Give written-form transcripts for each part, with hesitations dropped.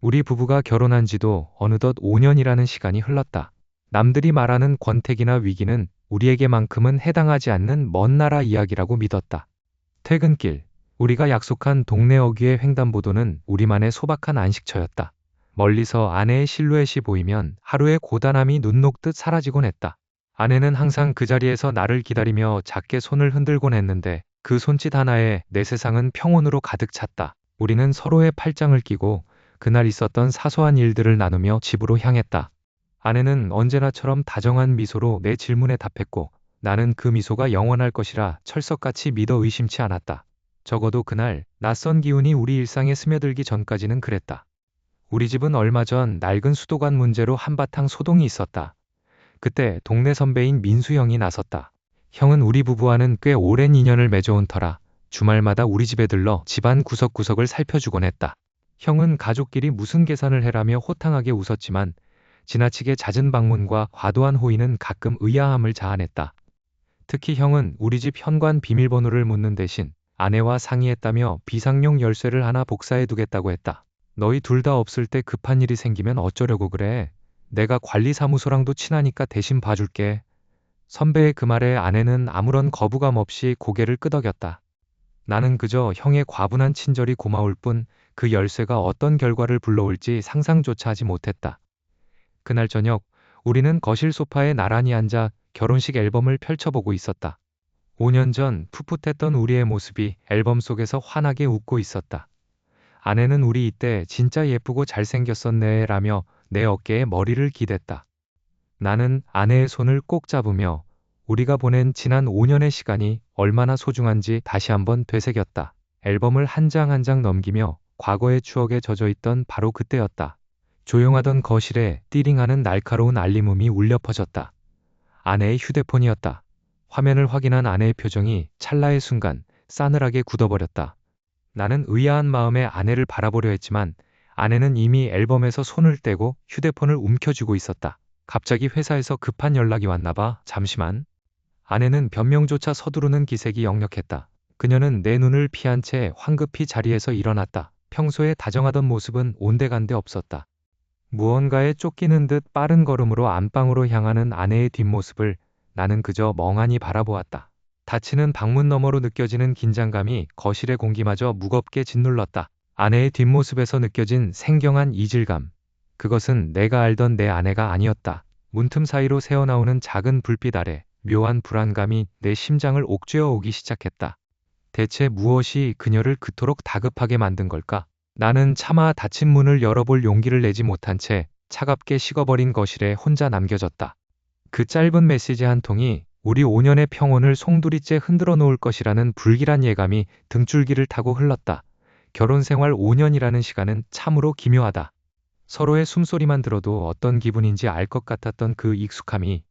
우리 부부가 결혼한 지도 어느덧 5년이라는 시간이 흘렀다. 남들이 말하는 권태기나 위기는 우리에게만큼은 해당하지 않는 먼 나라 이야기라고 믿었다. 퇴근길, 우리가 약속한 동네 어귀의 횡단보도는 우리만의 소박한 안식처였다. 멀리서 아내의 실루엣이 보이면 하루의 고단함이 눈 녹듯 사라지곤 했다. 아내는 항상 그 자리에서 나를 기다리며 작게 손을 흔들곤 했는데 그 손짓 하나에 내 세상은 평온으로 가득 찼다. 우리는 서로의 팔짱을 끼고 그날 있었던 사소한 일들을 나누며 집으로 향했다. 아내는 언제나처럼 다정한 미소로 내 질문에 답했고 나는 그 미소가 영원할 것이라 철석같이 믿어 의심치 않았다. 적어도 그날 낯선 기운이 우리 일상에 스며들기 전까지는 그랬다. 우리 집은 얼마 전 낡은 수도관 문제로 한바탕 소동이 있었다. 그때 동네 선배인 민수 형이 나섰다. 형은 우리 부부와는 꽤 오랜 인연을 맺어온 터라 주말마다 우리 집에 들러 집안 구석구석을 살펴주곤 했다. 형은 가족끼리 무슨 계산을 해라며 호탕하게 웃었지만 지나치게 잦은 방문과 과도한 호의는 가끔 의아함을 자아냈다. 특히 형은 우리 집 현관 비밀번호를 묻는 대신 아내와 상의했다며 비상용 열쇠를 하나 복사해 두겠다고 했다. 너희 둘 다 없을 때 급한 일이 생기면 어쩌려고 그래? 내가 관리사무소랑도 친하니까 대신 봐줄게. 선배의 그 말에 아내는 아무런 거부감 없이 고개를 끄덕였다. 나는 그저 형의 과분한 친절이 고마울 뿐 그 열쇠가 어떤 결과를 불러올지 상상조차 하지 못했다. 그날 저녁 우리는 거실 소파에 나란히 앉아 결혼식 앨범을 펼쳐보고 있었다. 5년 전 풋풋했던 우리의 모습이 앨범 속에서 환하게 웃고 있었다. 아내는 우리 이때 진짜 예쁘고 잘생겼었네 라며 내 어깨에 머리를 기댔다. 나는 아내의 손을 꼭 잡으며 우리가 보낸 지난 5년의 시간이 얼마나 소중한지 다시 한번 되새겼다. 앨범을 한 장 한 장 넘기며 과거의 추억에 젖어있던 바로 그때였다. 조용하던 거실에 띠링하는 날카로운 알림음이 울려 퍼졌다. 아내의 휴대폰이었다. 화면을 확인한 아내의 표정이 찰나의 순간 싸늘하게 굳어버렸다. 나는 의아한 마음에 아내를 바라보려 했지만 아내는 이미 앨범에서 손을 떼고 휴대폰을 움켜쥐고 있었다. 갑자기 회사에서 급한 연락이 왔나 봐. 잠시만. 아내는 변명조차 서두르는 기색이 역력했다. 그녀는 내 눈을 피한 채 황급히 자리에서 일어났다. 평소에 다정하던 모습은 온데간데 없었다. 무언가에 쫓기는 듯 빠른 걸음으로 안방으로 향하는 아내의 뒷모습을 나는 그저 멍하니 바라보았다. 닫히는 방문 너머로 느껴지는 긴장감이 거실의 공기마저 무겁게 짓눌렀다. 아내의 뒷모습에서 느껴진 생경한 이질감. 그것은 내가 알던 내 아내가 아니었다. 문틈 사이로 새어나오는 작은 불빛 아래 묘한 불안감이 내 심장을 옥죄어 오기 시작했다. 대체 무엇이 그녀를 그토록 다급하게 만든 걸까? 나는 차마 닫힌 문을 열어볼 용기를 내지 못한 채 차갑게 식어버린 거실에 혼자 남겨졌다. 그 짧은 메시지 한 통이 우리 5년의 평온을 송두리째 흔들어 놓을 것이라는 불길한 예감이 등줄기를 타고 흘렀다. 결혼 생활 5년이라는 시간은 참으로 기묘하다. 서로의 숨소리만 들어도 어떤 기분인지 알 것 같았던 그 익숙함이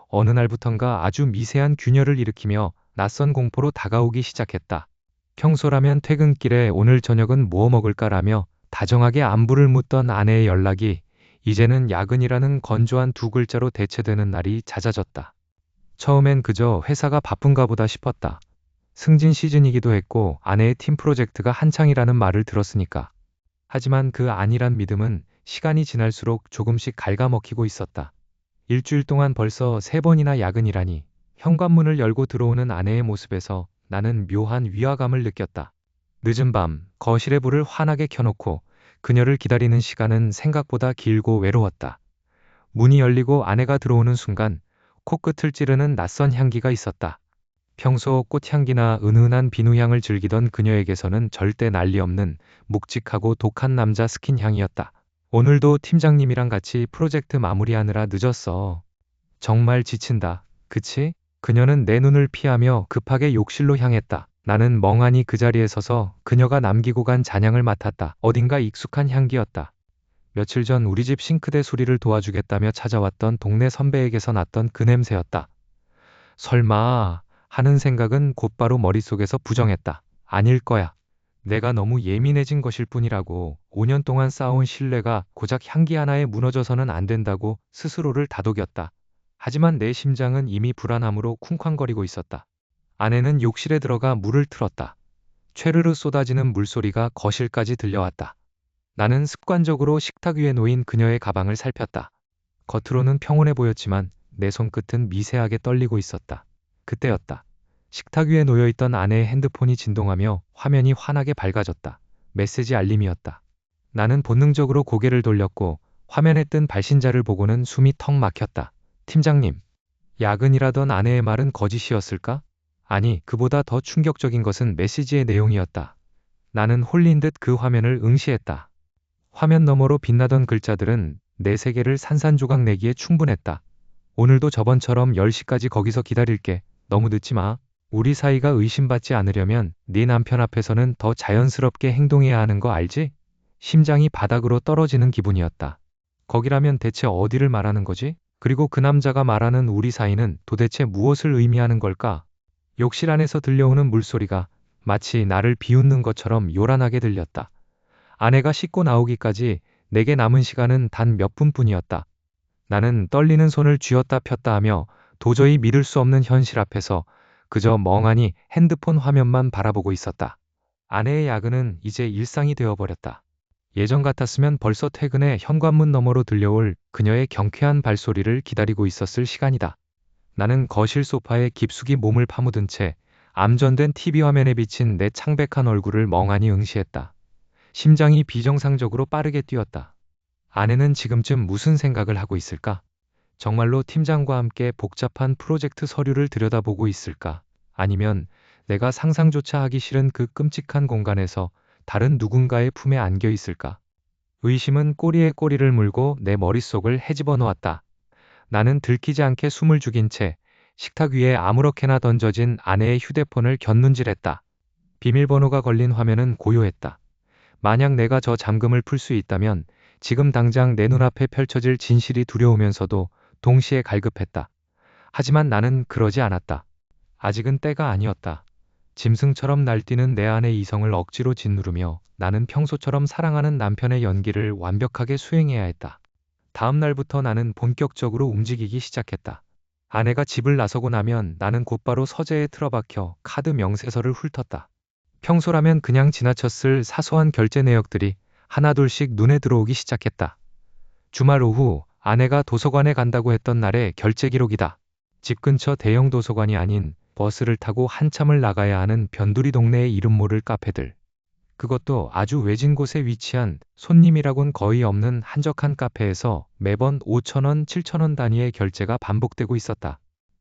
어느 날부턴가 아주 미세한 균열을 일으키며 낯선 공포로 다가오기 시작했다. 평소라면 퇴근길에 오늘 저녁은 뭐 먹을까라며 다정하게 안부를 묻던 아내의 연락이 이제는 야근이라는 건조한 두 글자로 대체되는 날이 잦아졌다. 처음엔 그저 회사가 바쁜가 보다 싶었다. 승진 시즌이기도 했고 아내의 팀 프로젝트가 한창이라는 말을 들었으니까. 하지만 그 아니란 믿음은 시간이 지날수록 조금씩 갉아먹히고 있었다. 일주일 동안 벌써 3번이나 야근이라니. 현관문을 열고 들어오는 아내의 모습에서 나는 묘한 위화감을 느꼈다. 늦은 밤 거실의 불을 환하게 켜놓고 그녀를 기다리는 시간은 생각보다 길고 외로웠다. 문이 열리고 아내가 들어오는 순간 코끝을 찌르는 낯선 향기가 있었다. 평소 꽃향기나 은은한 비누향을 즐기던 그녀에게서는 절대 난리 없는 묵직하고 독한 남자 스킨 향이었다. 오늘도 팀장님이랑 같이 프로젝트 마무리하느라 늦었어. 정말 지친다. 그치? 그녀는 내 눈을 피하며 급하게 욕실로 향했다. 나는 멍하니 그 자리에 서서 그녀가 남기고 간 잔향을 맡았다. 어딘가 익숙한 향기였다. 며칠 전 우리 집 싱크대 수리를 도와주겠다며 찾아왔던 동네 선배에게서 났던 그 냄새였다. 설마 하는 생각은 곧바로 머릿속에서 부정했다. 아닐 거야. 내가 너무 예민해진 것일 뿐이라고. 5년 동안 쌓아온 신뢰가 고작 향기 하나에 무너져서는 안 된다고 스스로를 다독였다. 하지만 내 심장은 이미 불안함으로 쿵쾅거리고 있었다. 아내는 욕실에 들어가 물을 틀었다. 최르르 쏟아지는 물소리가 거실까지 들려왔다. 나는 습관적으로 식탁 위에 놓인 그녀의 가방을 살폈다. 겉으로는 평온해 보였지만 내 손끝은 미세하게 떨리고 있었다. 그때였다. 식탁 위에 놓여있던 아내의 핸드폰이 진동하며 화면이 환하게 밝아졌다. 메시지 알림이었다. 나는 본능적으로 고개를 돌렸고 화면에 뜬 발신자를 보고는 숨이 턱 막혔다. 팀장님. 야근이라던 아내의 말은 거짓이었을까? 아니, 그보다 더 충격적인 것은 메시지의 내용이었다. 나는 홀린 듯 그 화면을 응시했다. 화면 너머로 빛나던 글자들은 내 세계를 산산조각 내기에 충분했다. 오늘도 저번처럼 10시까지 거기서 기다릴게. 너무 늦지 마. 우리 사이가 의심받지 않으려면 네 남편 앞에서는 더 자연스럽게 행동해야 하는 거 알지? 심장이 바닥으로 떨어지는 기분이었다. 거기라면 대체 어디를 말하는 거지? 그리고 그 남자가 말하는 우리 사이는 도대체 무엇을 의미하는 걸까? 욕실 안에서 들려오는 물소리가 마치 나를 비웃는 것처럼 요란하게 들렸다. 아내가 씻고 나오기까지 내게 남은 시간은 단 몇 분뿐이었다. 나는 떨리는 손을 쥐었다 폈다 하며 도저히 믿을 수 없는 현실 앞에서 그저 멍하니 핸드폰 화면만 바라보고 있었다. 아내의 야근은 이제 일상이 되어버렸다. 예전 같았으면 벌써 퇴근해 현관문 너머로 들려올 그녀의 경쾌한 발소리를 기다리고 있었을 시간이다. 나는 거실 소파에 깊숙이 몸을 파묻은 채 암전된 TV 화면에 비친 내 창백한 얼굴을 멍하니 응시했다. 심장이 비정상적으로 빠르게 뛰었다. 아내는 지금쯤 무슨 생각을 하고 있을까? 정말로 팀장과 함께 복잡한 프로젝트 서류를 들여다보고 있을까? 아니면 내가 상상조차 하기 싫은 그 끔찍한 공간에서 다른 누군가의 품에 안겨 있을까? 의심은 꼬리에 꼬리를 물고 내 머릿속을 헤집어 놓았다. 나는 들키지 않게 숨을 죽인 채 식탁 위에 아무렇게나 던져진 아내의 휴대폰을 곁눈질했다. 비밀번호가 걸린 화면은 고요했다. 만약 내가 저 잠금을 풀 수 있다면 지금 당장 내 눈앞에 펼쳐질 진실이 두려우면서도 동시에 갈급했다. 하지만 나는 그러지 않았다. 아직은 때가 아니었다. 짐승처럼 날뛰는 내 안의 이성을 억지로 짓누르며 나는 평소처럼 사랑하는 남편의 연기를 완벽하게 수행해야 했다. 다음 날부터 나는 본격적으로 움직이기 시작했다. 아내가 집을 나서고 나면 나는 곧바로 서재에 틀어박혀 카드 명세서를 훑었다. 평소라면 그냥 지나쳤을 사소한 결제 내역들이 하나둘씩 눈에 들어오기 시작했다. 주말 오후 아내가 도서관에 간다고 했던 날의 결제 기록이다. 집 근처 대형 도서관이 아닌 버스를 타고 한참을 나가야 하는 변두리 동네의 이름 모를 카페들. 그것도 아주 외진 곳에 위치한 손님이라곤 거의 없는 한적한 카페에서 매번 5,000원, 7,000원 단위의 결제가 반복되고 있었다.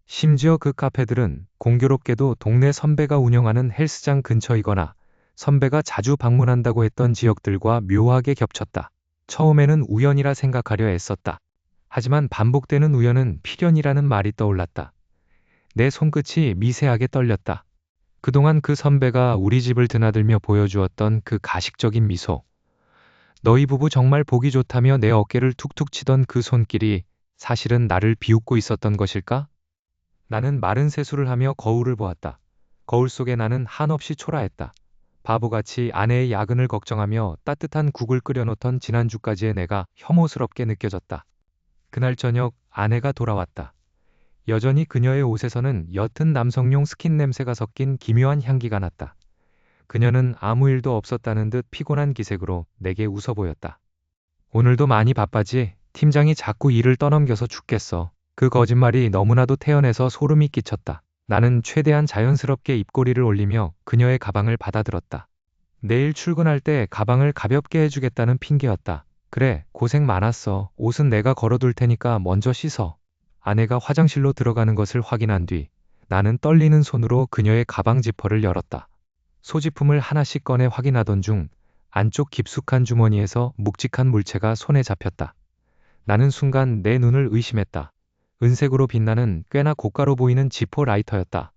심지어 그 카페들은 공교롭게도 동네 선배가 운영하는 헬스장 근처이거나 선배가 자주 방문한다고 했던 지역들과 묘하게 겹쳤다. 처음에는 우연이라 생각하려 애썼다. 하지만 반복되는 우연은 필연이라는 말이 떠올랐다. 내 손끝이 미세하게 떨렸다. 그동안 그 선배가 우리 집을 드나들며 보여주었던 그 가식적인 미소. 너희 부부 정말 보기 좋다며 내 어깨를 툭툭 치던 그 손길이 사실은 나를 비웃고 있었던 것일까? 나는 마른 세수를 하며 거울을 보았다. 거울 속에 나는 한없이 초라했다. 바보같이 아내의 야근을 걱정하며 따뜻한 국을 끓여놓던 지난주까지의 내가 혐오스럽게 느껴졌다. 그날 저녁 아내가 돌아왔다. 여전히 그녀의 옷에서는 옅은 남성용 스킨 냄새가 섞인 기묘한 향기가 났다. 그녀는 아무 일도 없었다는 듯 피곤한 기색으로 내게 웃어 보였다. 오늘도 많이 바빠지? 팀장이 자꾸 일을 떠넘겨서 죽겠어. 그 거짓말이 너무나도 태연해서 소름이 끼쳤다. 나는 최대한 자연스럽게 입꼬리를 올리며 그녀의 가방을 받아들었다. 내일 출근할 때 가방을 가볍게 해주겠다는 핑계였다. 그래, 고생 많았어. 옷은 내가 걸어둘 테니까 먼저 씻어. 아내가 화장실로 들어가는 것을 확인한 뒤 나는 떨리는 손으로 그녀의 가방 지퍼를 열었다. 소지품을 하나씩 꺼내 확인하던 중 안쪽 깊숙한 주머니에서 묵직한 물체가 손에 잡혔다. 나는 순간 내 눈을 의심했다. 은색으로 빛나는 꽤나 고가로 보이는 지포 라이터였다.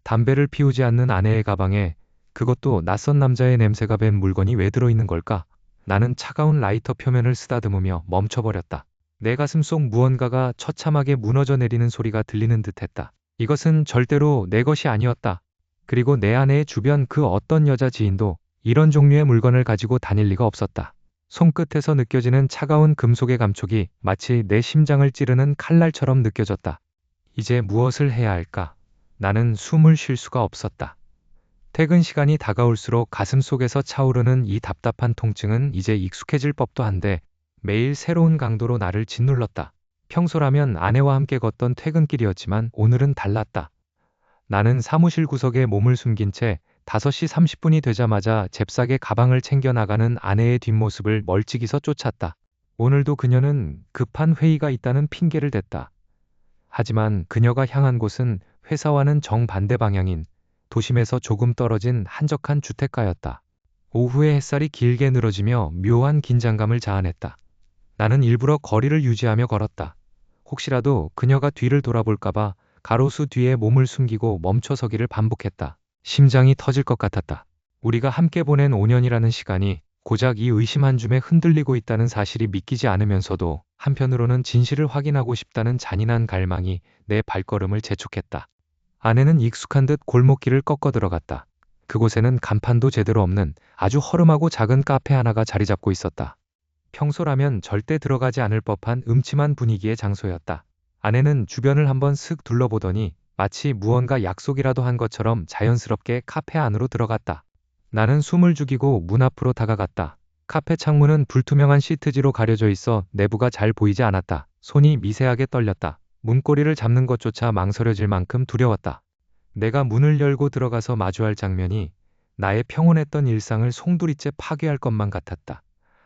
담배를 피우지 않는 아내의 가방에 그것도 낯선 남자의 냄새가 밴 물건이 왜 들어있는 걸까? 나는 차가운 라이터 표면을 쓰다듬으며 멈춰버렸다. 내 가슴 속 무언가가 처참하게 무너져 내리는 소리가 들리는 듯했다. 이것은 절대로 내 것이 아니었다. 그리고 내 아내의 주변 그 어떤 여자 지인도 이런 종류의 물건을 가지고 다닐 리가 없었다. 손끝에서 느껴지는 차가운 금속의 감촉이 마치 내 심장을 찌르는 칼날처럼 느껴졌다. 이제 무엇을 해야 할까? 나는 숨을 쉴 수가 없었다. 퇴근 시간이 다가올수록 가슴속에서 차오르는 이 답답한 통증은 이제 익숙해질 법도 한데 매일 새로운 강도로 나를 짓눌렀다. 평소라면 아내와 함께 걷던 퇴근길이었지만 오늘은 달랐다. 나는 사무실 구석에 몸을 숨긴 채 5시 30분이 되자마자 잽싸게 가방을 챙겨 나가는 아내의 뒷모습을 멀찍이서 쫓았다. 오늘도 그녀는 급한 회의가 있다는 핑계를 댔다. 하지만 그녀가 향한 곳은 회사와는 정반대 방향인 도심에서 조금 떨어진 한적한 주택가였다. 오후에 햇살이 길게 늘어지며 묘한 긴장감을 자아냈다. 나는 일부러 거리를 유지하며 걸었다. 혹시라도 그녀가 뒤를 돌아볼까봐 가로수 뒤에 몸을 숨기고 멈춰서기를 반복했다. 심장이 터질 것 같았다. 우리가 함께 보낸 5년이라는 시간이 고작 이 의심 한 줌에 흔들리고 있다는 사실이 믿기지 않으면서도 한편으로는 진실을 확인하고 싶다는 잔인한 갈망이 내 발걸음을 재촉했다. 아내는 익숙한 듯 골목길을 꺾어 들어갔다. 그곳에는 간판도 제대로 없는 아주 허름하고 작은 카페 하나가 자리 잡고 있었다. 평소라면 절대 들어가지 않을 법한 음침한 분위기의 장소였다. 아내는 주변을 한번 슥 둘러보더니 마치 무언가 약속이라도 한 것처럼 자연스럽게 카페 안으로 들어갔다. 나는 숨을 죽이고 문 앞으로 다가갔다. 카페 창문은 불투명한 시트지로 가려져 있어 내부가 잘 보이지 않았다. 손이 미세하게 떨렸다. 문고리를 잡는 것조차 망설여질 만큼 두려웠다. 내가 문을 열고 들어가서 마주할 장면이 나의 평온했던 일상을 송두리째 파괴할 것만 같았다.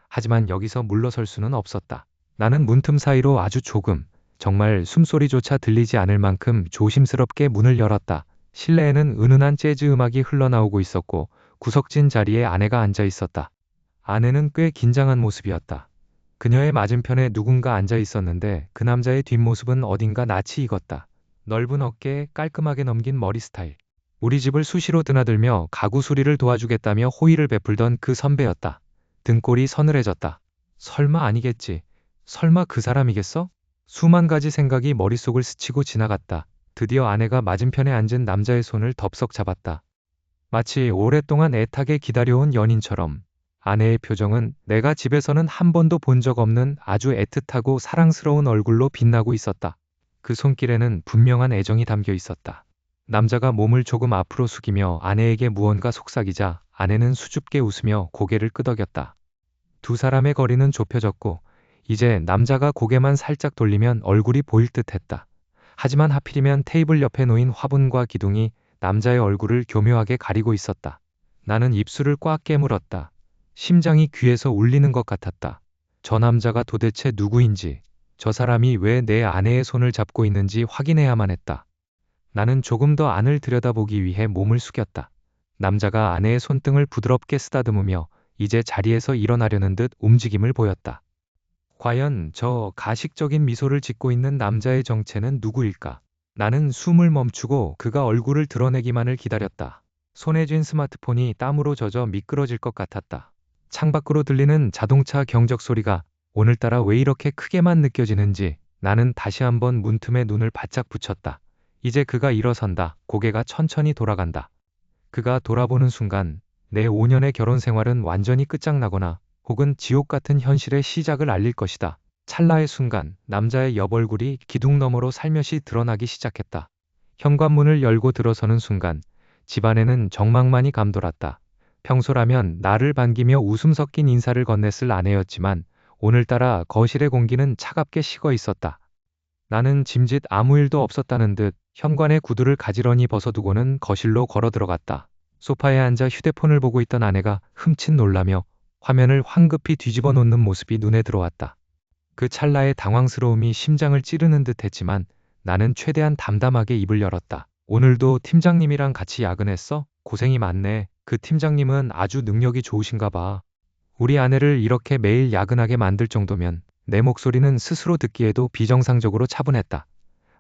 하지만 여기서 물러설 수는 없었다. 나는 문틈 사이로 아주 조금, 정말 숨소리조차 들리지 않을 만큼 조심스럽게 문을 열었다. 실내에는 은은한 재즈 음악이 흘러나오고 있었고 구석진 자리에 아내가 앉아 있었다. 아내는 꽤 긴장한 모습이었다. 그녀의 맞은편에 누군가 앉아 있었는데 그 남자의 뒷모습은 어딘가 낯이 익었다. 넓은 어깨에 깔끔하게 넘긴 머리 스타일. 우리 집을 수시로 드나들며 가구 수리를 도와주겠다며 호의를 베풀던 그 선배였다. 등골이 서늘해졌다. 설마 아니겠지. 설마 그 사람이겠어? 수만 가지 생각이 머릿속을 스치고 지나갔다. 드디어 아내가 맞은편에 앉은 남자의 손을 덥석 잡았다. 마치 오랫동안 애타게 기다려온 연인처럼. 아내의 표정은 내가 집에서는 한 번도 본 적 없는 아주 애틋하고 사랑스러운 얼굴로 빛나고 있었다. 그 손길에는 분명한 애정이 담겨 있었다. 남자가 몸을 조금 앞으로 숙이며 아내에게 무언가 속삭이자 아내는 수줍게 웃으며 고개를 끄덕였다. 두 사람의 거리는 좁혀졌고 이제 남자가 고개만 살짝 돌리면 얼굴이 보일 듯했다. 하지만 하필이면 테이블 옆에 놓인 화분과 기둥이 남자의 얼굴을 교묘하게 가리고 있었다. 나는 입술을 꽉 깨물었다. 심장이 귀에서 울리는 것 같았다. 저 남자가 도대체 누구인지, 저 사람이 왜 내 아내의 손을 잡고 있는지 확인해야만 했다. 나는 조금 더 안을 들여다보기 위해 몸을 숙였다. 남자가 아내의 손등을 부드럽게 쓰다듬으며 이제 자리에서 일어나려는 듯 움직임을 보였다. 과연 저 가식적인 미소를 짓고 있는 남자의 정체는 누구일까? 나는 숨을 멈추고 그가 얼굴을 드러내기만을 기다렸다. 손에 쥔 스마트폰이 땀으로 젖어 미끄러질 것 같았다. 창밖으로 들리는 자동차 경적 소리가 오늘따라 왜 이렇게 크게만 느껴지는지 나는 다시 한번 문틈에 눈을 바짝 붙였다. 이제 그가 일어선다. 고개가 천천히 돌아간다. 그가 돌아보는 순간 내 5년의 결혼 생활은 완전히 끝장나거나 혹은 지옥 같은 현실의 시작을 알릴 것이다. 찰나의 순간 남자의 옆얼굴이 기둥 너머로 살며시 드러나기 시작했다. 현관문을 열고 들어서는 순간 집안에는 정막만이 감돌았다. 평소라면 나를 반기며 웃음 섞인 인사를 건넸을 아내였지만 오늘따라 거실의 공기는 차갑게 식어 있었다. 나는 짐짓 아무 일도 없었다는 듯 현관의 구두를 가지런히 벗어두고는 거실로 걸어 들어갔다. 소파에 앉아 휴대폰을 보고 있던 아내가 흠칫 놀라며 화면을 황급히 뒤집어 놓는 모습이 눈에 들어왔다. 그 찰나의 당황스러움이 심장을 찌르는 듯 했지만 나는 최대한 담담하게 입을 열었다. 오늘도 팀장님이랑 같이 야근했어? 고생이 많네. 그 팀장님은 아주 능력이 좋으신가 봐. 우리 아내를 이렇게 매일 야근하게 만들 정도면 내 목소리는 스스로 듣기에도 비정상적으로 차분했다.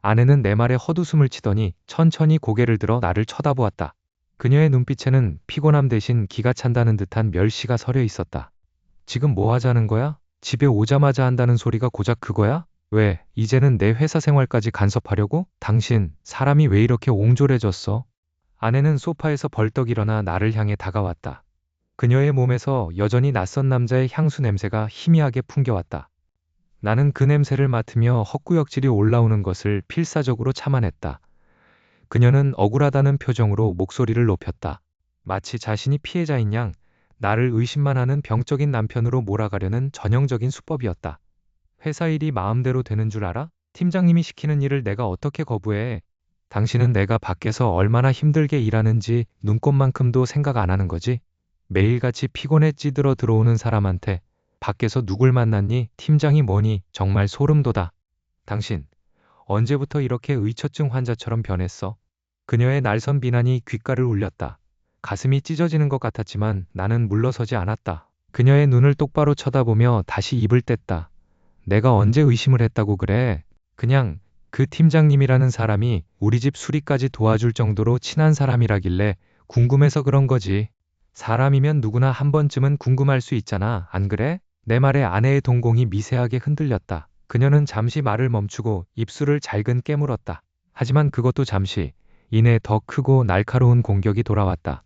아내는 내 말에 헛웃음을 치더니 천천히 고개를 들어 나를 쳐다보았다. 그녀의 눈빛에는 피곤함 대신 기가 찬다는 듯한 멸시가 서려 있었다. 지금 뭐 하자는 거야? 집에 오자마자 한다는 소리가 고작 그거야? 왜, 이제는 내 회사 생활까지 간섭하려고? 당신, 사람이 왜 이렇게 옹졸해졌어? 아내는 소파에서 벌떡 일어나 나를 향해 다가왔다. 그녀의 몸에서 여전히 낯선 남자의 향수 냄새가 희미하게 풍겨왔다. 나는 그 냄새를 맡으며 헛구역질이 올라오는 것을 필사적으로 참아냈다. 그녀는 억울하다는 표정으로 목소리를 높였다. 마치 자신이 피해자인 양 나를 의심만 하는 병적인 남편으로 몰아가려는 전형적인 수법이었다. 회사 일이 마음대로 되는 줄 알아? 팀장님이 시키는 일을 내가 어떻게 거부해? 당신은 내가 밖에서 얼마나 힘들게 일하는지 눈꼽만큼도 생각 안 하는 거지? 매일같이 피곤에 찌들어 들어오는 사람한테 밖에서 누굴 만났니? 팀장이 뭐니? 정말 소름 돋아. 당신, 언제부터 이렇게 의처증 환자처럼 변했어? 그녀의 날선 비난이 귓가를 울렸다. 가슴이 찢어지는 것 같았지만 나는 물러서지 않았다. 그녀의 눈을 똑바로 쳐다보며 다시 입을 뗐다. 내가 언제 의심을 했다고 그래? 그냥 그 팀장님이라는 사람이 우리 집 수리까지 도와줄 정도로 친한 사람이라길래 궁금해서 그런 거지. 사람이면 누구나 한 번쯤은 궁금할 수 있잖아, 안 그래? 내 말에 아내의 동공이 미세하게 흔들렸다. 그녀는 잠시 말을 멈추고 입술을 잘근 깨물었다. 하지만 그것도 잠시. 이내 더 크고 날카로운 공격이 돌아왔다.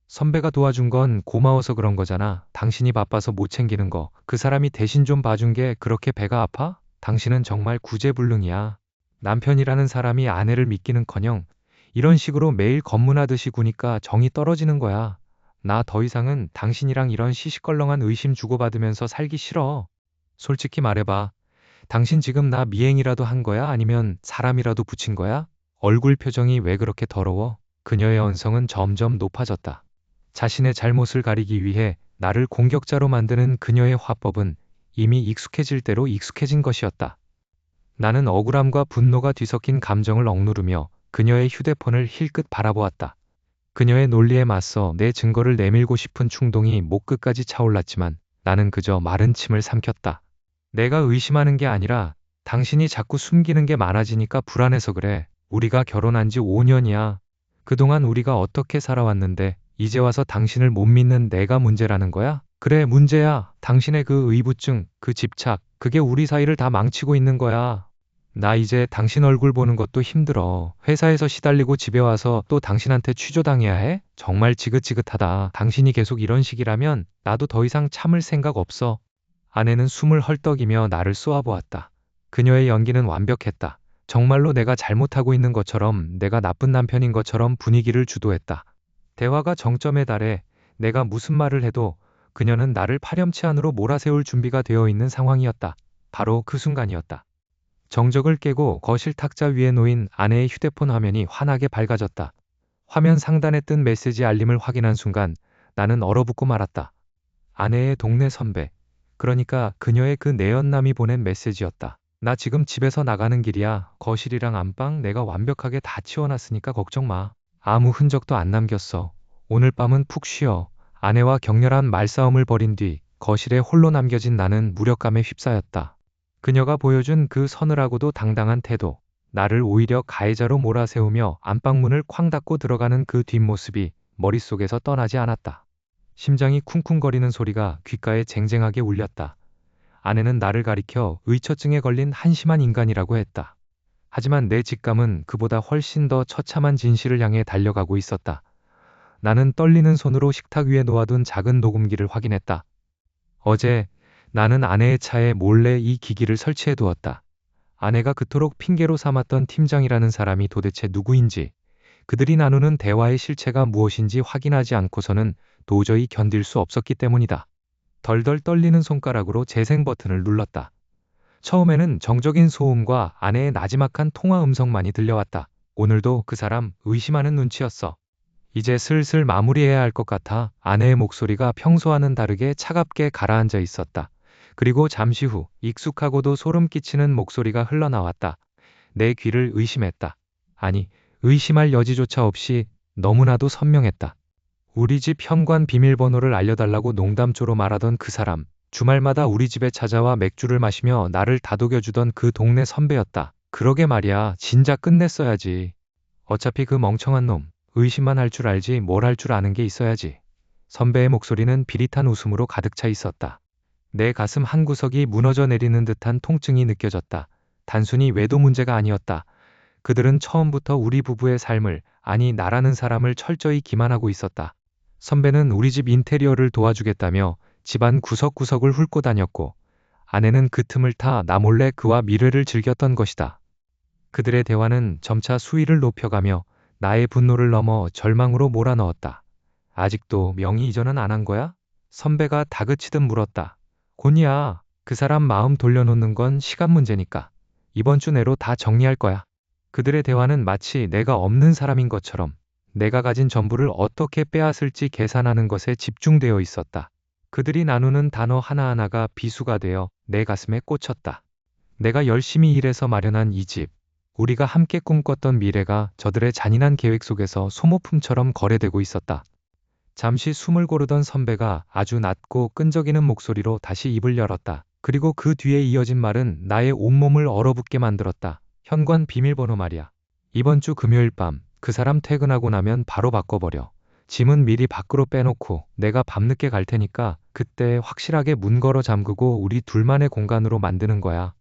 선배가 도와준 건 고마워서 그런 거잖아. 당신이 바빠서 못 챙기는 거. 그 사람이 대신 좀 봐준 게 그렇게 배가 아파? 당신은 정말 구제불능이야. 남편이라는 사람이 아내를 믿기는커녕 이런 식으로 매일 검문하듯이 구니까 정이 떨어지는 거야. 나 더 이상은 당신이랑 이런 시시껄렁한 의심 주고받으면서 살기 싫어. 솔직히 말해봐. 당신 지금 나 미행이라도 한 거야? 아니면 사람이라도 붙인 거야? 얼굴 표정이 왜 그렇게 더러워? 그녀의 언성은 점점 높아졌다. 자신의 잘못을 가리기 위해 나를 공격자로 만드는 그녀의 화법은 이미 익숙해질 대로 익숙해진 것이었다. 나는 억울함과 분노가 뒤섞인 감정을 억누르며 그녀의 휴대폰을 힐끗 바라보았다. 그녀의 논리에 맞서 내 증거를 내밀고 싶은 충동이 목 끝까지 차올랐지만 나는 그저 마른 침을 삼켰다. 내가 의심하는 게 아니라 당신이 자꾸 숨기는 게 많아지니까 불안해서 그래. 우리가 결혼한 지 5년이야. 그동안 우리가 어떻게 살아왔는데 이제 와서 당신을 못 믿는 내가 문제라는 거야? 그래, 문제야. 당신의 그 의부증, 그 집착, 그게 우리 사이를 다 망치고 있는 거야. 나 이제 당신 얼굴 보는 것도 힘들어. 회사에서 시달리고 집에 와서 또 당신한테 취조당해야 해? 정말 지긋지긋하다. 당신이 계속 이런 식이라면 나도 더 이상 참을 생각 없어. 아내는 숨을 헐떡이며 나를 쏘아보았다. 그녀의 연기는 완벽했다. 정말로 내가 잘못하고 있는 것처럼, 내가 나쁜 남편인 것처럼 분위기를 주도했다. 대화가 정점에 달해 내가 무슨 말을 해도 그녀는 나를 파렴치 안으로 몰아세울 준비가 되어 있는 상황이었다. 바로 그 순간이었다. 정적을 깨고 거실 탁자 위에 놓인 아내의 휴대폰 화면이 환하게 밝아졌다. 화면 상단에 뜬 메시지 알림을 확인한 순간 나는 얼어붙고 말았다. 아내의 동네 선배. 그러니까 그녀의 그 내연남이 보낸 메시지였다. 나 지금 집에서 나가는 길이야. 거실이랑 안방 내가 완벽하게 다 치워놨으니까 걱정 마. 아무 흔적도 안 남겼어. 오늘 밤은 푹 쉬어. 아내와 격렬한 말싸움을 벌인 뒤 거실에 홀로 남겨진 나는 무력감에 휩싸였다. 그녀가 보여준 그 서늘하고도 당당한 태도, 나를 오히려 가해자로 몰아세우며 안방문을 쾅 닫고 들어가는 그 뒷모습이 머릿속에서 떠나지 않았다. 심장이 쿵쿵거리는 소리가 귓가에 쟁쟁하게 울렸다. 아내는 나를 가리켜 의처증에 걸린 한심한 인간이라고 했다. 하지만 내 직감은 그보다 훨씬 더 처참한 진실을 향해 달려가고 있었다. 나는 떨리는 손으로 식탁 위에 놓아둔 작은 녹음기를 확인했다. 어제 나는 아내의 차에 몰래 이 기기를 설치해 두었다. 아내가 그토록 핑계로 삼았던 팀장이라는 사람이 도대체 누구인지, 그들이 나누는 대화의 실체가 무엇인지 확인하지 않고서는 도저히 견딜 수 없었기 때문이다. 덜덜 떨리는 손가락으로 재생 버튼을 눌렀다. 처음에는 정적인 소음과 아내의 나지막한 통화 음성만이 들려왔다. 오늘도 그 사람 의심하는 눈치였어. 이제 슬슬 마무리해야 할 것 같아. 아내의 목소리가 평소와는 다르게 차갑게 가라앉아 있었다. 그리고 잠시 후 익숙하고도 소름 끼치는 목소리가 흘러나왔다. 내 귀를 의심했다. 아니, 의심할 여지조차 없이 너무나도 선명했다. 우리 집 현관 비밀번호를 알려달라고 농담조로 말하던 그 사람. 주말마다 우리 집에 찾아와 맥주를 마시며 나를 다독여주던 그 동네 선배였다. 그러게 말이야, 진작 끝냈어야지. 어차피 그 멍청한 놈, 의심만 할 줄 알지 뭘 할 줄 아는 게 있어야지. 선배의 목소리는 비릿한 웃음으로 가득 차 있었다. 내 가슴 한구석이 무너져 내리는 듯한 통증이 느껴졌다. 단순히 외도 문제가 아니었다. 그들은 처음부터 우리 부부의 삶을, 아니 나라는 사람을 철저히 기만하고 있었다. 선배는 우리 집 인테리어를 도와주겠다며 집안 구석구석을 훑고 다녔고, 아내는 그 틈을 타 나 몰래 그와 미래를 즐겼던 것이다. 그들의 대화는 점차 수위를 높여가며 나의 분노를 넘어 절망으로 몰아넣었다. 아직도 명의 이전은 안 한 거야? 선배가 다그치듯 물었다. 곤이야, 그 사람 마음 돌려놓는 건 시간 문제니까. 이번 주 내로 다 정리할 거야. 그들의 대화는 마치 내가 없는 사람인 것처럼 내가 가진 전부를 어떻게 빼앗을지 계산하는 것에 집중되어 있었다. 그들이 나누는 단어 하나하나가 비수가 되어 내 가슴에 꽂혔다. 내가 열심히 일해서 마련한 이 집, 우리가 함께 꿈꿨던 미래가 저들의 잔인한 계획 속에서 소모품처럼 거래되고 있었다. 잠시 숨을 고르던 선배가 아주 낮고 끈적이는 목소리로 다시 입을 열었다. 그리고 그 뒤에 이어진 말은 나의 온몸을 얼어붙게 만들었다. 현관 비밀번호 말이야. 이번 주 금요일 밤 그 사람 퇴근하고 나면 바로 바꿔버려. 짐은 미리 밖으로 빼놓고 내가 밤늦게 갈 테니까 그때 확실하게 문 걸어 잠그고 우리 둘만의 공간으로 만드는 거야.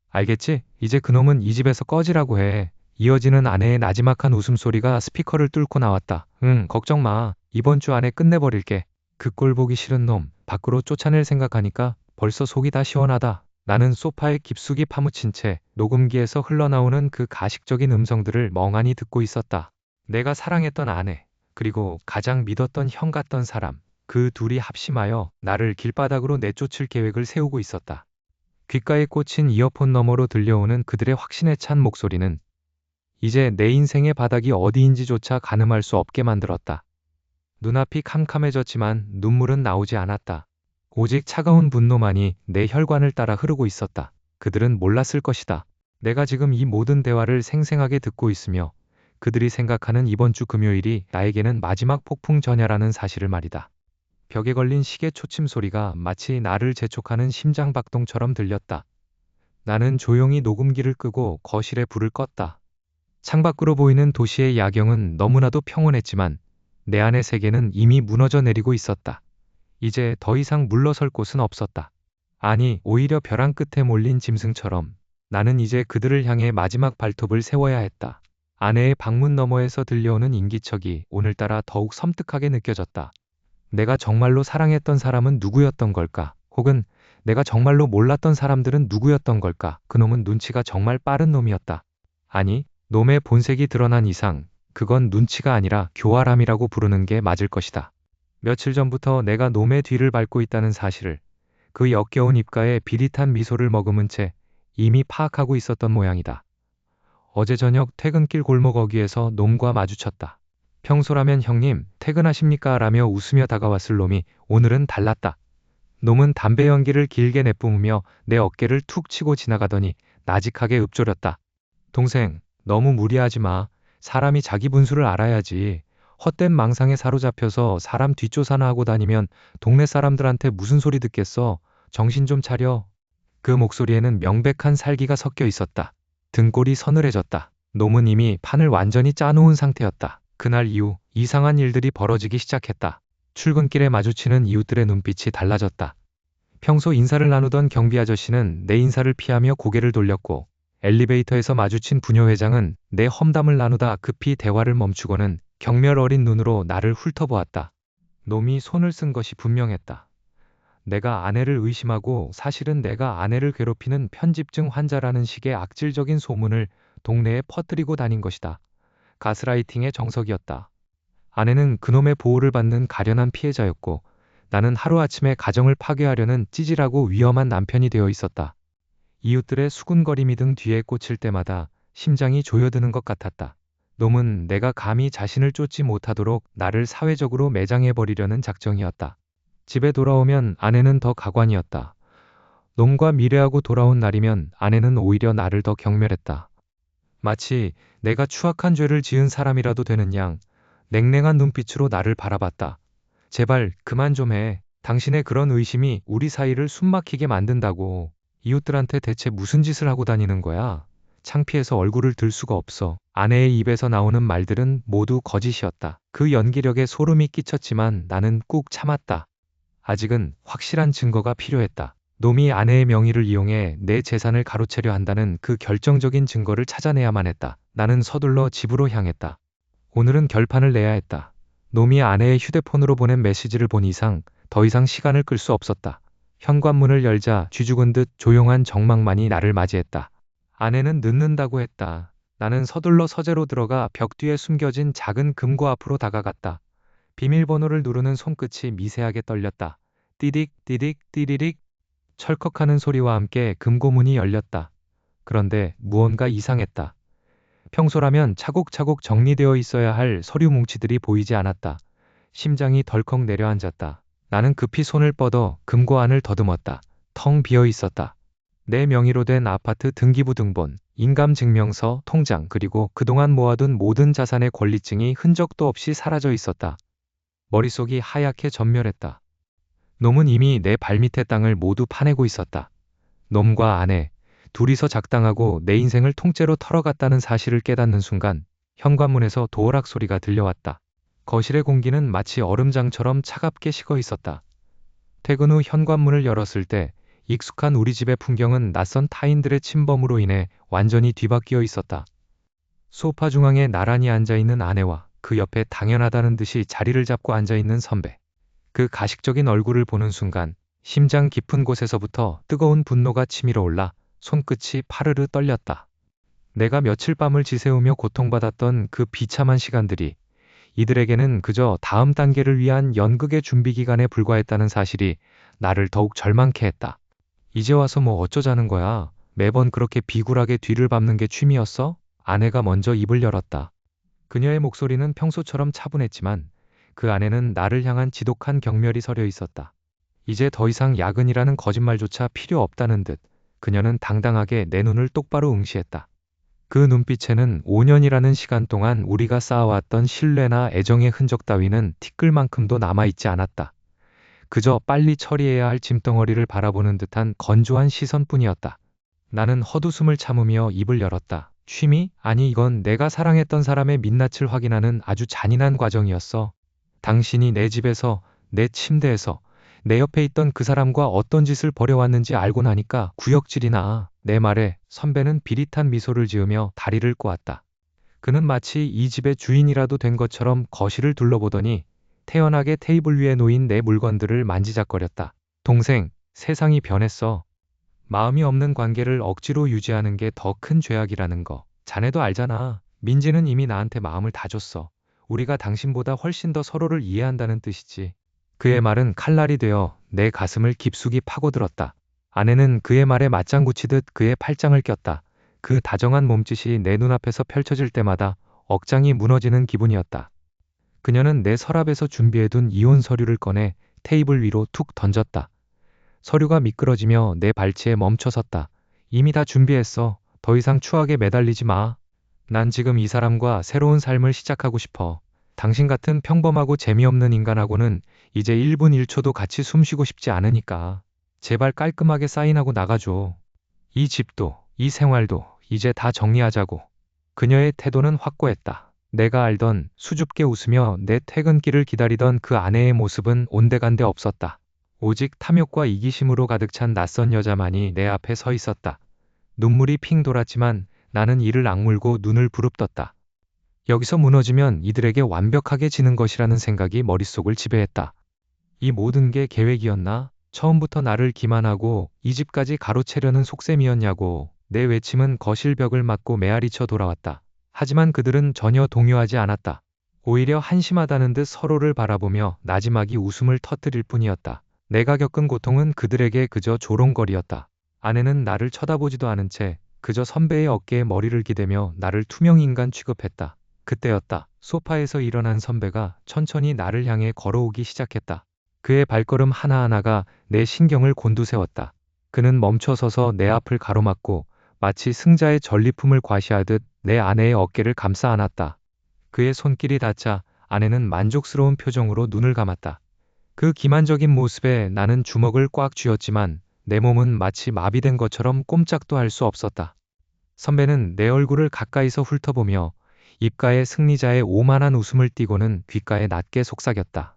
알겠지? 이제 그놈은 이 집에서 꺼지라고 해. 이어지는 아내의 나지막한 웃음소리가 스피커를 뚫고 나왔다. 응, 걱정 마. 이번 주 안에 끝내버릴게. 그 꼴 보기 싫은 놈, 밖으로 쫓아낼 생각하니까 벌써 속이 다 시원하다. 나는 소파에 깊숙이 파묻힌 채 녹음기에서 흘러나오는 그 가식적인 음성들을 멍하니 듣고 있었다. 내가 사랑했던 아내, 그리고 가장 믿었던 형 같던 사람, 그 둘이 합심하여 나를 길바닥으로 내쫓을 계획을 세우고 있었다. 귓가에 꽂힌 이어폰 너머로 들려오는 그들의 확신에 찬 목소리는 이제 내 인생의 바닥이 어디인지조차 가늠할 수 없게 만들었다. 눈앞이 캄캄해졌지만 눈물은 나오지 않았다. 오직 차가운 분노만이 내 혈관을 따라 흐르고 있었다. 그들은 몰랐을 것이다. 내가 지금 이 모든 대화를 생생하게 듣고 있으며 그들이 생각하는 이번 주 금요일이 나에게는 마지막 폭풍 전야라는 사실을 말이다. 벽에 걸린 시계 초침 소리가 마치 나를 재촉하는 심장박동처럼 들렸다. 나는 조용히 녹음기를 끄고 거실에 불을 껐다. 창밖으로 보이는 도시의 야경은 너무나도 평온했지만 내 안의 세계는 이미 무너져 내리고 있었다. 이제 더 이상 물러설 곳은 없었다. 아니, 오히려 벼랑 끝에 몰린 짐승처럼 나는 이제 그들을 향해 마지막 발톱을 세워야 했다. 아내의 방문 너머에서 들려오는 인기척이 오늘따라 더욱 섬뜩하게 느껴졌다. 내가 정말로 사랑했던 사람은 누구였던 걸까? 혹은 내가 정말로 몰랐던 사람들은 누구였던 걸까? 그놈은 눈치가 정말 빠른 놈이었다. 아니, 놈의 본색이 드러난 이상 그건 눈치가 아니라 교활함이라고 부르는 게 맞을 것이다. 며칠 전부터 내가 놈의 뒤를 밟고 있다는 사실을 그 역겨운 입가에 비릿한 미소를 머금은 채 이미 파악하고 있었던 모양이다. 어제 저녁 퇴근길 골목 어귀에서 놈과 마주쳤다. 평소라면 형님 퇴근하십니까? 라며 웃으며 다가왔을 놈이 오늘은 달랐다. 놈은 담배 연기를 길게 내뿜으며 내 어깨를 툭 치고 지나가더니 나직하게 읊조렸다. 동생, 너무 무리하지 마. 사람이 자기 분수를 알아야지. 헛된 망상에 사로잡혀서 사람 뒷조사나 하고 다니면 동네 사람들한테 무슨 소리 듣겠어. 정신 좀 차려. 그 목소리에는 명백한 살기가 섞여 있었다. 등골이 서늘해졌다. 놈은 이미 판을 완전히 짜놓은 상태였다. 그날 이후 이상한 일들이 벌어지기 시작했다. 출근길에 마주치는 이웃들의 눈빛이 달라졌다. 평소 인사를 나누던 경비 아저씨는 내 인사를 피하며 고개를 돌렸고 엘리베이터에서 마주친 부녀 회장은 내 험담을 나누다 급히 대화를 멈추고는 경멸 어린 눈으로 나를 훑어보았다. 놈이 손을 쓴 것이 분명했다. 내가 아내를 의심하고 사실은 내가 아내를 괴롭히는 편집증 환자라는 식의 악질적인 소문을 동네에 퍼뜨리고 다닌 것이다. 가스라이팅의 정석이었다. 아내는 그놈의 보호를 받는 가련한 피해자였고 나는 하루아침에 가정을 파괴하려는 찌질하고 위험한 남편이 되어 있었다. 이웃들의 수군거림이 등 뒤에 꽂힐 때마다 심장이 조여드는 것 같았다. 놈은 내가 감히 자신을 쫓지 못하도록 나를 사회적으로 매장해버리려는 작정이었다. 집에 돌아오면 아내는 더 가관이었다. 놈과 미래하고 돌아온 날이면 아내는 오히려 나를 더 경멸했다. 마치 내가 추악한 죄를 지은 사람이라도 되는 양 냉랭한 눈빛으로 나를 바라봤다. 제발 그만 좀 해. 당신의 그런 의심이 우리 사이를 숨막히게 만든다고. 이웃들한테 대체 무슨 짓을 하고 다니는 거야? 창피해서 얼굴을 들 수가 없어. 아내의 입에서 나오는 말들은 모두 거짓이었다. 그 연기력에 소름이 끼쳤지만 나는 꾹 참았다. 아직은 확실한 증거가 필요했다. 놈이 아내의 명의를 이용해 내 재산을 가로채려 한다는 그 결정적인 증거를 찾아내야만 했다. 나는 서둘러 집으로 향했다. 오늘은 결판을 내야 했다. 놈이 아내의 휴대폰으로 보낸 메시지를 본 이상 더 이상 시간을 끌 수 없었다. 현관문을 열자 쥐죽은 듯 조용한 정막만이 나를 맞이했다. 아내는 늦는다고 했다. 나는 서둘러 서재로 들어가 벽 뒤에 숨겨진 작은 금고 앞으로 다가갔다. 비밀번호를 누르는 손끝이 미세하게 떨렸다. 띠딕 띠딕 띠리릭. 철컥하는 소리와 함께 금고문이 열렸다. 그런데 무언가 이상했다. 평소라면 차곡차곡 정리되어 있어야 할 서류 뭉치들이 보이지 않았다. 심장이 덜컥 내려앉았다. 나는 급히 손을 뻗어 금고 안을 더듬었다. 텅 비어 있었다. 내 명의로 된 아파트 등기부 등본, 인감증명서, 통장, 그리고 그동안 모아둔 모든 자산의 권리증이 흔적도 없이 사라져 있었다. 머릿속이 하얗게 전멸했다. 놈은 이미 내 발밑의 땅을 모두 파내고 있었다. 놈과 아내, 둘이서 작당하고 내 인생을 통째로 털어갔다는 사실을 깨닫는 순간 현관문에서 도어락 소리가 들려왔다. 거실의 공기는 마치 얼음장처럼 차갑게 식어 있었다. 퇴근 후 현관문을 열었을 때 익숙한 우리 집의 풍경은 낯선 타인들의 침범으로 인해 완전히 뒤바뀌어 있었다. 소파 중앙에 나란히 앉아있는 아내와 그 옆에 당연하다는 듯이 자리를 잡고 앉아있는 선배. 그 가식적인 얼굴을 보는 순간 심장 깊은 곳에서부터 뜨거운 분노가 치밀어 올라 손끝이 파르르 떨렸다. 내가 며칠 밤을 지새우며 고통받았던 그 비참한 시간들이 이들에게는 그저 다음 단계를 위한 연극의 준비 기간에 불과했다는 사실이 나를 더욱 절망케 했다. 이제 와서 뭐 어쩌자는 거야? 매번 그렇게 비굴하게 뒤를 밟는 게 취미였어? 아내가 먼저 입을 열었다. 그녀의 목소리는 평소처럼 차분했지만 그 안에는 나를 향한 지독한 경멸이 서려 있었다. 이제 더 이상 야근이라는 거짓말조차 필요 없다는 듯 그녀는 당당하게 내 눈을 똑바로 응시했다. 그 눈빛에는 5년이라는 시간 동안 우리가 쌓아왔던 신뢰나 애정의 흔적 따위는 티끌만큼도 남아있지 않았다. 그저 빨리 처리해야 할 짐덩어리를 바라보는 듯한 건조한 시선뿐이었다. 나는 헛웃음을 참으며 입을 열었다. 취미? 아니, 이건 내가 사랑했던 사람의 민낯을 확인하는 아주 잔인한 과정이었어. 당신이 내 집에서, 내 침대에서, 내 옆에 있던 그 사람과 어떤 짓을 벌여왔는지 알고 나니까 구역질이 나. 내 말에 선배는 비릿한 미소를 지으며 다리를 꼬았다. 그는 마치 이 집의 주인이라도 된 것처럼 거실을 둘러보더니 태연하게 테이블 위에 놓인 내 물건들을 만지작거렸다. 동생, 세상이 변했어. 마음이 없는 관계를 억지로 유지하는 게 더 큰 죄악이라는 거. 자네도 알잖아. 민지는 이미 나한테 마음을 다 줬어. 우리가 당신보다 훨씬 더 서로를 이해한다는 뜻이지. 그의 말은 칼날이 되어 내 가슴을 깊숙이 파고들었다. 아내는 그의 말에 맞장구 치듯 그의 팔짱을 꼈다. 그 다정한 몸짓이 내 눈앞에서 펼쳐질 때마다 억장이 무너지는 기분이었다. 그녀는 내 서랍에서 준비해둔 이혼 서류를 꺼내 테이블 위로 툭 던졌다. 서류가 미끄러지며 내 발치에 멈춰섰다. 이미 다 준비했어. 더 이상 추억에 매달리지 마. 난 지금 이 사람과 새로운 삶을 시작하고 싶어. 당신 같은 평범하고 재미없는 인간하고는 이제 1분 1초도 같이 숨쉬고 싶지 않으니까. 제발 깔끔하게 사인하고 나가줘. 이 집도, 이 생활도 이제 다 정리하자고. 그녀의 태도는 확고했다. 내가 알던 수줍게 웃으며 내 퇴근길을 기다리던 그 아내의 모습은 온데간데 없었다. 오직 탐욕과 이기심으로 가득 찬 낯선 여자만이 내 앞에 서 있었다. 눈물이 핑 돌았지만 나는 이를 악물고 눈을 부릅떴다. 여기서 무너지면 이들에게 완벽하게 지는 것이라는 생각이 머릿속을 지배했다. 이 모든 게 계획이었나? 처음부터 나를 기만하고 이 집까지 가로채려는 속셈이었냐고. 내 외침은 거실 벽을 맞고 메아리쳐 돌아왔다. 하지만 그들은 전혀 동요하지 않았다. 오히려 한심하다는 듯 서로를 바라보며 나지막이 웃음을 터뜨릴 뿐이었다. 내가 겪은 고통은 그들에게 그저 조롱거리였다. 아내는 나를 쳐다보지도 않은 채 그저 선배의 어깨에 머리를 기대며 나를 투명인간 취급했다. 그때였다. 소파에서 일어난 선배가 천천히 나를 향해 걸어오기 시작했다. 그의 발걸음 하나하나가 내 신경을 곤두세웠다. 그는 멈춰서서 내 앞을 가로막고 마치 승자의 전리품을 과시하듯 내 아내의 어깨를 감싸 안았다. 그의 손길이 닿자 아내는 만족스러운 표정으로 눈을 감았다. 그 기만적인 모습에 나는 주먹을 꽉 쥐었지만 내 몸은 마치 마비된 것처럼 꼼짝도 할 수 없었다. 선배는 내 얼굴을 가까이서 훑어보며 입가에 승리자의 오만한 웃음을 띠고는 귓가에 낮게 속삭였다.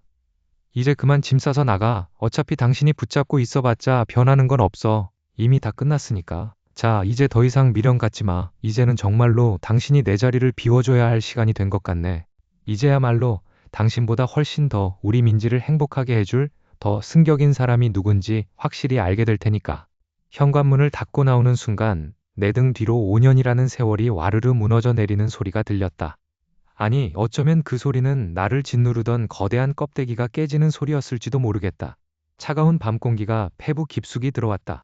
이제 그만 짐 싸서 나가. 어차피 당신이 붙잡고 있어봤자 변하는 건 없어. 이미 다 끝났으니까. 자, 이제 더 이상 미련 갖지 마. 이제는 정말로 당신이 내 자리를 비워줘야 할 시간이 된 것 같네. 이제야말로 당신보다 훨씬 더 우리 민지를 행복하게 해줄 더 승격인 사람이 누군지 확실히 알게 될 테니까. 현관문을 닫고 나오는 순간 내 등 뒤로 5년이라는 세월이 와르르 무너져 내리는 소리가 들렸다. 아니, 어쩌면 그 소리는 나를 짓누르던 거대한 껍데기가 깨지는 소리였을지도 모르겠다. 차가운 밤 공기가 폐부 깊숙이 들어왔다.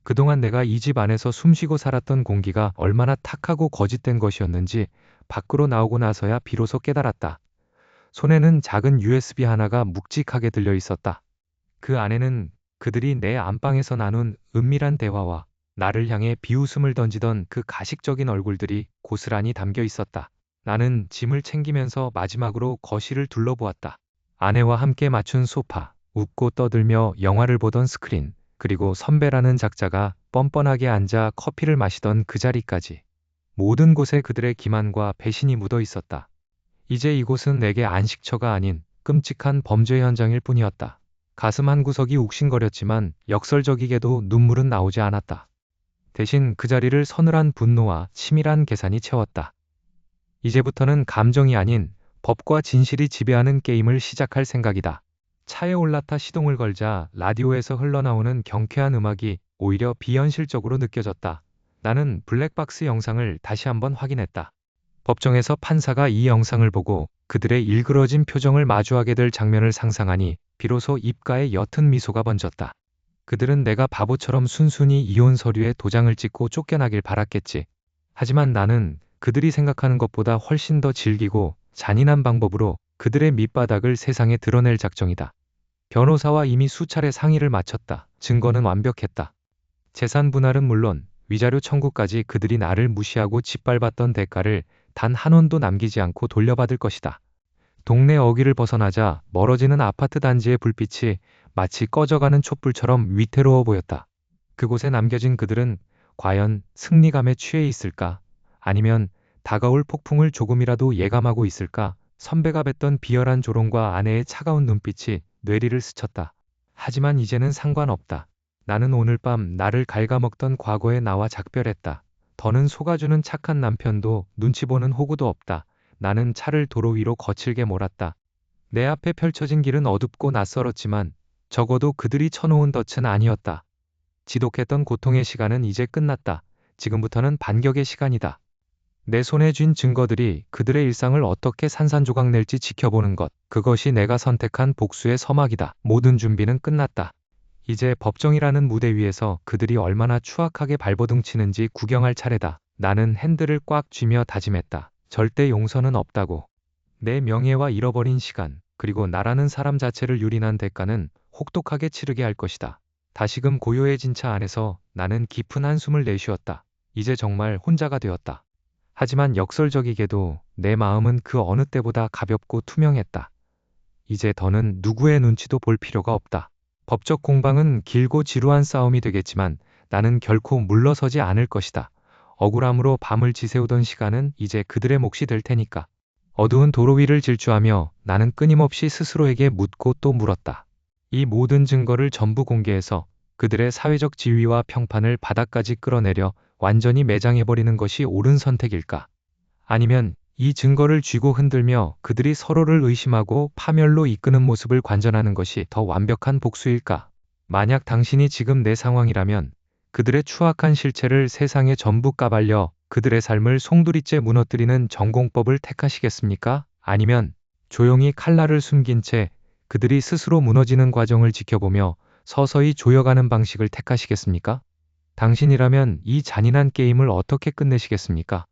그동안 내가 이 집 안에서 숨쉬고 살았던 공기가 얼마나 탁하고 거짓된 것이었는지 밖으로 나오고 나서야 비로소 깨달았다. 손에는 작은 USB 하나가 묵직하게 들려 있었다. 그 안에는 그들이 내 안방에서 나눈 은밀한 대화와 나를 향해 비웃음을 던지던 그 가식적인 얼굴들이 고스란히 담겨 있었다. 나는 짐을 챙기면서 마지막으로 거실을 둘러보았다. 아내와 함께 맞춘 소파, 웃고 떠들며 영화를 보던 스크린, 그리고 선배라는 작자가 뻔뻔하게 앉아 커피를 마시던 그 자리까지. 모든 곳에 그들의 기만과 배신이 묻어 있었다. 이제 이곳은 내게 안식처가 아닌 끔찍한 범죄 현장일 뿐이었다. 가슴 한구석이 욱신거렸지만 역설적이게도 눈물은 나오지 않았다. 대신 그 자리를 서늘한 분노와 치밀한 계산이 채웠다. 이제부터는 감정이 아닌 법과 진실이 지배하는 게임을 시작할 생각이다. 차에 올라타 시동을 걸자 라디오에서 흘러나오는 경쾌한 음악이 오히려 비현실적으로 느껴졌다. 나는 블랙박스 영상을 다시 한번 확인했다. 법정에서 판사가 이 영상을 보고 그들의 일그러진 표정을 마주하게 될 장면을 상상하니 비로소 입가에 옅은 미소가 번졌다. 그들은 내가 바보처럼 순순히 이혼 서류에 도장을 찍고 쫓겨나길 바랐겠지. 하지만 나는 그들이 생각하는 것보다 훨씬 더 질기고 잔인한 방법으로 그들의 밑바닥을 세상에 드러낼 작정이다. 변호사와 이미 수차례 상의를 마쳤다. 증거는 완벽했다. 재산 분할은 물론 위자료 청구까지 그들이 나를 무시하고 짓밟았던 대가를 단 한 원도 남기지 않고 돌려받을 것이다. 동네 어귀를 벗어나자 멀어지는 아파트 단지의 불빛이 마치 꺼져가는 촛불처럼 위태로워 보였다. 그곳에 남겨진 그들은 과연 승리감에 취해 있을까? 아니면 다가올 폭풍을 조금이라도 예감하고 있을까? 선배가 뱉던 비열한 조롱과 아내의 차가운 눈빛이 뇌리를 스쳤다. 하지만 이제는 상관없다. 나는 오늘 밤 나를 갉아먹던 과거의 나와 작별했다. 더는 속아주는 착한 남편도 눈치 보는 호구도 없다. 나는 차를 도로 위로 거칠게 몰았다. 내 앞에 펼쳐진 길은 어둡고 낯설었지만 적어도 그들이 쳐놓은 덫은 아니었다. 지독했던 고통의 시간은 이제 끝났다. 지금부터는 반격의 시간이다. 내 손에 쥔 증거들이 그들의 일상을 어떻게 산산조각 낼지 지켜보는 것. 그것이 내가 선택한 복수의 서막이다. 모든 준비는 끝났다. 이제 법정이라는 무대 위에서 그들이 얼마나 추악하게 발버둥치는지 구경할 차례다. 나는 핸들을 꽉 쥐며 다짐했다. 절대 용서는 없다고. 내 명예와 잃어버린 시간, 그리고 나라는 사람 자체를 유린한 대가는 혹독하게 치르게 할 것이다. 다시금 고요해진 차 안에서 나는 깊은 한숨을 내쉬었다. 이제 정말 혼자가 되었다. 하지만 역설적이게도 내 마음은 그 어느 때보다 가볍고 투명했다. 이제 더는 누구의 눈치도 볼 필요가 없다. 법적 공방은 길고 지루한 싸움이 되겠지만 나는 결코 물러서지 않을 것이다. 억울함으로 밤을 지새우던 시간은 이제 그들의 몫이 될 테니까. 어두운 도로 위를 질주하며 나는 끊임없이 스스로에게 묻고 또 물었다. 이 모든 증거를 전부 공개해서 그들의 사회적 지위와 평판을 바닥까지 끌어내려 완전히 매장해버리는 것이 옳은 선택일까? 아니면 이 증거를 쥐고 흔들며 그들이 서로를 의심하고 파멸로 이끄는 모습을 관전하는 것이 더 완벽한 복수일까? 만약 당신이 지금 내 상황이라면 그들의 추악한 실체를 세상에 전부 까발려 그들의 삶을 송두리째 무너뜨리는 전공법을 택하시겠습니까? 아니면 조용히 칼날을 숨긴 채 그들이 스스로 무너지는 과정을 지켜보며 서서히 조여가는 방식을 택하시겠습니까? 당신이라면 이 잔인한 게임을 어떻게 끝내시겠습니까?